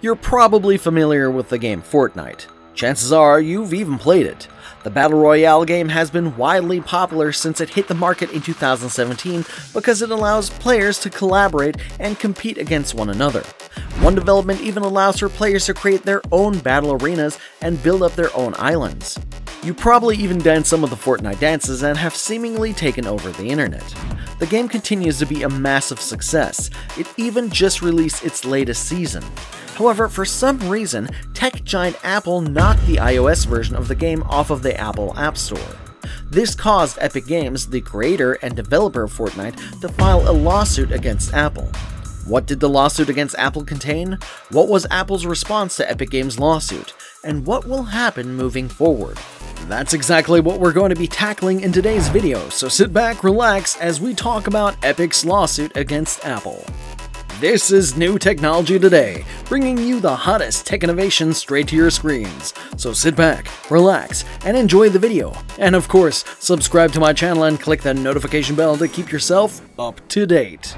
You're probably familiar with the game Fortnite. Chances are you've even played it. The Battle Royale game has been widely popular since it hit the market in 2017 because it allows players to collaborate and compete against one another. One development even allows for players to create their own battle arenas and build up their own islands. You probably even dance some of the Fortnite dances and have seemingly taken over the internet. The game continues to be a massive success. It even just released its latest season. However, for some reason, tech giant Apple knocked the iOS version of the game off of the Apple App Store. This caused Epic Games, the creator and developer of Fortnite, to file a lawsuit against Apple. What did the lawsuit against Apple contain? What was Apple's response to Epic Games' lawsuit? And what will happen moving forward? That's exactly what we're going to be tackling in today's video, so sit back, relax, as we talk about Epic's lawsuit against Apple. This is New Technology Today, bringing you the hottest tech innovations straight to your screens. So sit back, relax, and enjoy the video. And of course, subscribe to my channel and click that notification bell to keep yourself up to date.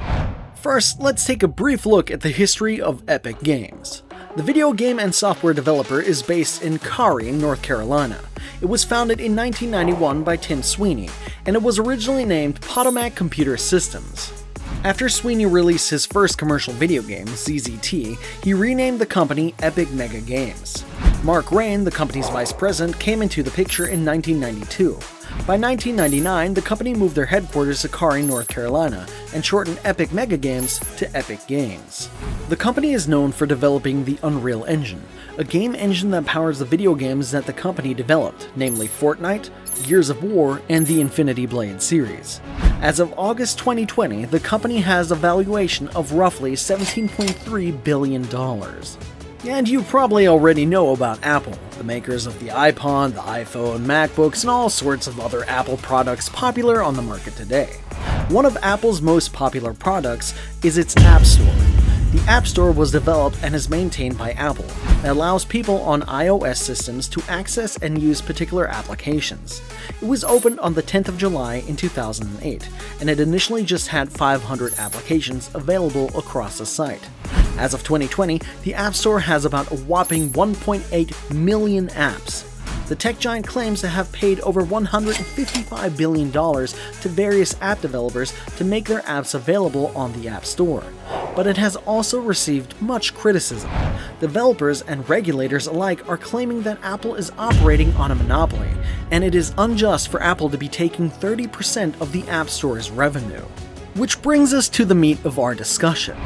First, let's take a brief look at the history of Epic Games. The video game and software developer is based in Cary, North Carolina. It was founded in 1991 by Tim Sweeney, and it was originally named Potomac Computer Systems. After Sweeney released his first commercial video game, ZZT, he renamed the company Epic Mega Games. Mark Rain, the company's vice president, came into the picture in 1992. By 1999, the company moved their headquarters to Cary, North Carolina, and shortened Epic Mega Games to Epic Games. The company is known for developing the Unreal Engine, a game engine that powers the video games that the company developed, namely Fortnite, Gears of War, and the Infinity Blade series. As of August 2020, the company has a valuation of roughly $17.3 billion. And you probably already know about Apple, the makers of the iPod, the iPhone, MacBooks, and all sorts of other Apple products popular on the market today. One of Apple's most popular products is its App Store. The App Store was developed and is maintained by Apple. It allows people on iOS systems to access and use particular applications. It was opened on the 10th of July in 2008, and it initially just had 500 applications available across the site. As of 2020, the App Store has about a whopping 1.8 million apps. The tech giant claims to have paid over $155 billion to various app developers to make their apps available on the App Store, but it has also received much criticism. Developers and regulators alike are claiming that Apple is operating on a monopoly, and it is unjust for Apple to be taking 30% of the App Store's revenue. Which brings us to the meat of our discussion.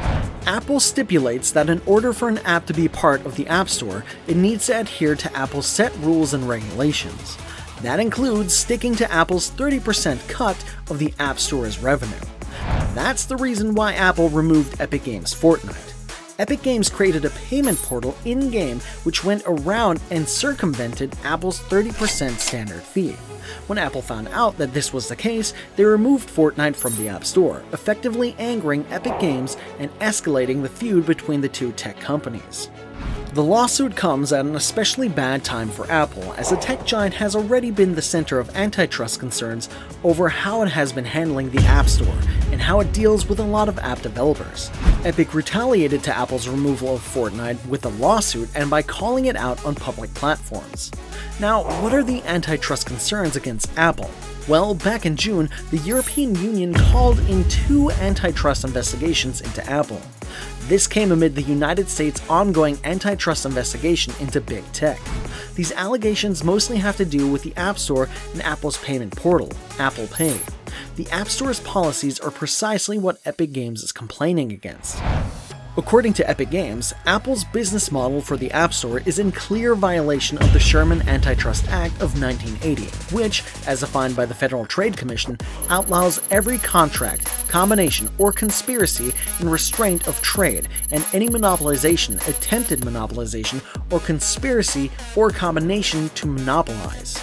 Apple stipulates that in order for an app to be part of the App Store, it needs to adhere to Apple's set rules and regulations. That includes sticking to Apple's 30% cut of the App Store's revenue. That's the reason why Apple removed Epic Games' Fortnite. Epic Games created a payment portal in-game which went around and circumvented Apple's 30% standard fee. When Apple found out that this was the case, they removed Fortnite from the App Store, effectively angering Epic Games and escalating the feud between the two tech companies. The lawsuit comes at an especially bad time for Apple, as the tech giant has already been the center of antitrust concerns over how it has been handling the App Store and how it deals with a lot of app developers. Epic retaliated to Apple's removal of Fortnite with a lawsuit and by calling it out on public platforms. Now, what are the antitrust concerns against Apple? Well, back in June, the European Union called in 2 antitrust investigations into Apple. This came amid the United States' ongoing antitrust investigation into big tech. These allegations mostly have to do with the App Store and Apple's payment portal, Apple Pay. The App Store's policies are precisely what Epic Games is complaining against. According to Epic Games, Apple's business model for the App Store is in clear violation of the Sherman Antitrust Act of 1980, which, as defined by the Federal Trade Commission, outlaws every contract, combination, or conspiracy in restraint of trade, and any monopolization, attempted monopolization, or conspiracy or combination to monopolize.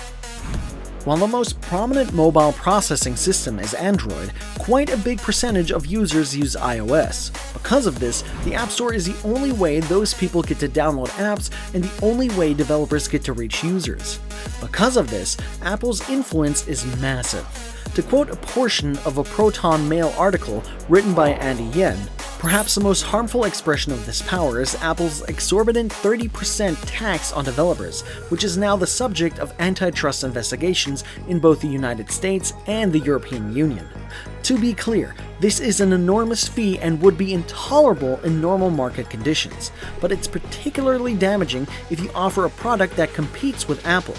While the most prominent mobile processing system is Android, quite a big percentage of users use iOS. Because of this, the App Store is the only way those people get to download apps and the only way developers get to reach users. Because of this, Apple's influence is massive. To quote a portion of a Proton Mail article written by Andy Yen, Perhaps the most harmful expression of this power is Apple's exorbitant 30% tax on developers, which is now the subject of antitrust investigations in both the United States and the European Union. To be clear, this is an enormous fee and would be intolerable in normal market conditions, but it's particularly damaging if you offer a product that competes with Apple.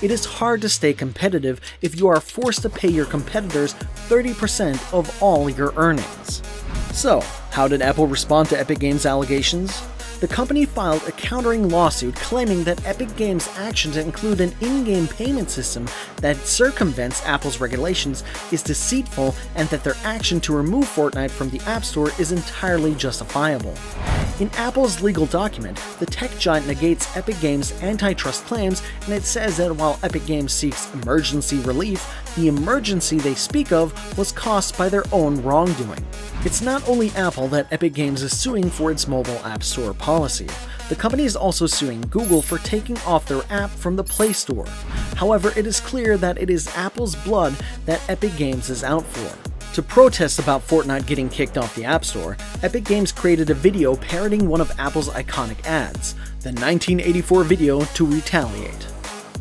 It is hard to stay competitive if you are forced to pay your competitors 30% of all your earnings. So, how did Apple respond to Epic Games' allegations? The company filed a countering lawsuit claiming that Epic Games' action to include an in-game payment system that circumvents Apple's regulations is deceitful and that their action to remove Fortnite from the App Store is entirely justifiable. In Apple's legal document, the tech giant negates Epic Games' antitrust claims, and it says that while Epic Games seeks emergency relief, the emergency they speak of was caused by their own wrongdoing. It's not only Apple that Epic Games is suing for its mobile App Store policy. The company is also suing Google for taking off their app from the Play Store. However, it is clear that it is Apple's blood that Epic Games is out for. To protest about Fortnite getting kicked off the App Store, Epic Games created a video parodying one of Apple's iconic ads, the 1984 video To Retaliate.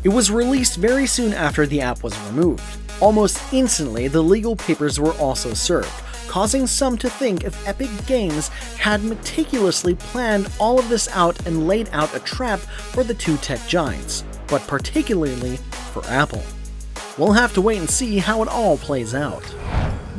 It was released very soon after the app was removed. Almost instantly, the legal papers were also served, causing some to think if Epic Games had meticulously planned all of this out and laid out a trap for the two tech giants, but particularly for Apple. We'll have to wait and see how it all plays out.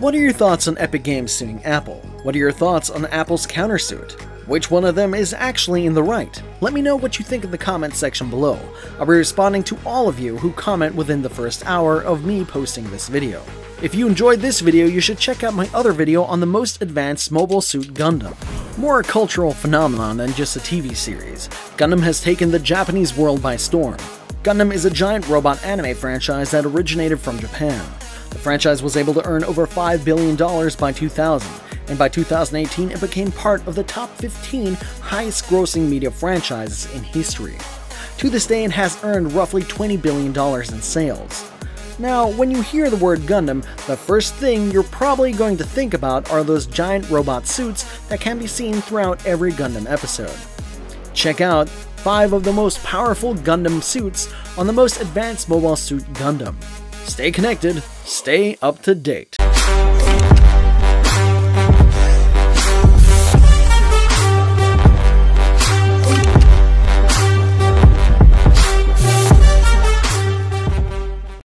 What are your thoughts on Epic Games suing Apple? What are your thoughts on Apple's countersuit? Which one of them is actually in the right? Let me know what you think in the comments section below. I'll be responding to all of you who comment within the first hour of me posting this video. If you enjoyed this video, you should check out my other video on the most advanced mobile suit Gundam. More a cultural phenomenon than just a TV series, Gundam has taken the Japanese world by storm. Gundam is a giant robot anime franchise that originated from Japan. The franchise was able to earn over $5 billion by 2000, and by 2018 it became part of the top 15 highest grossing media franchises in history. To this day it has earned roughly $20 billion in sales. Now, when you hear the word Gundam, the first thing you're probably going to think about are those giant robot suits that can be seen throughout every Gundam episode. Check out 5 of the most powerful Gundam suits on the most advanced mobile suit Gundam. Stay connected, stay up to date.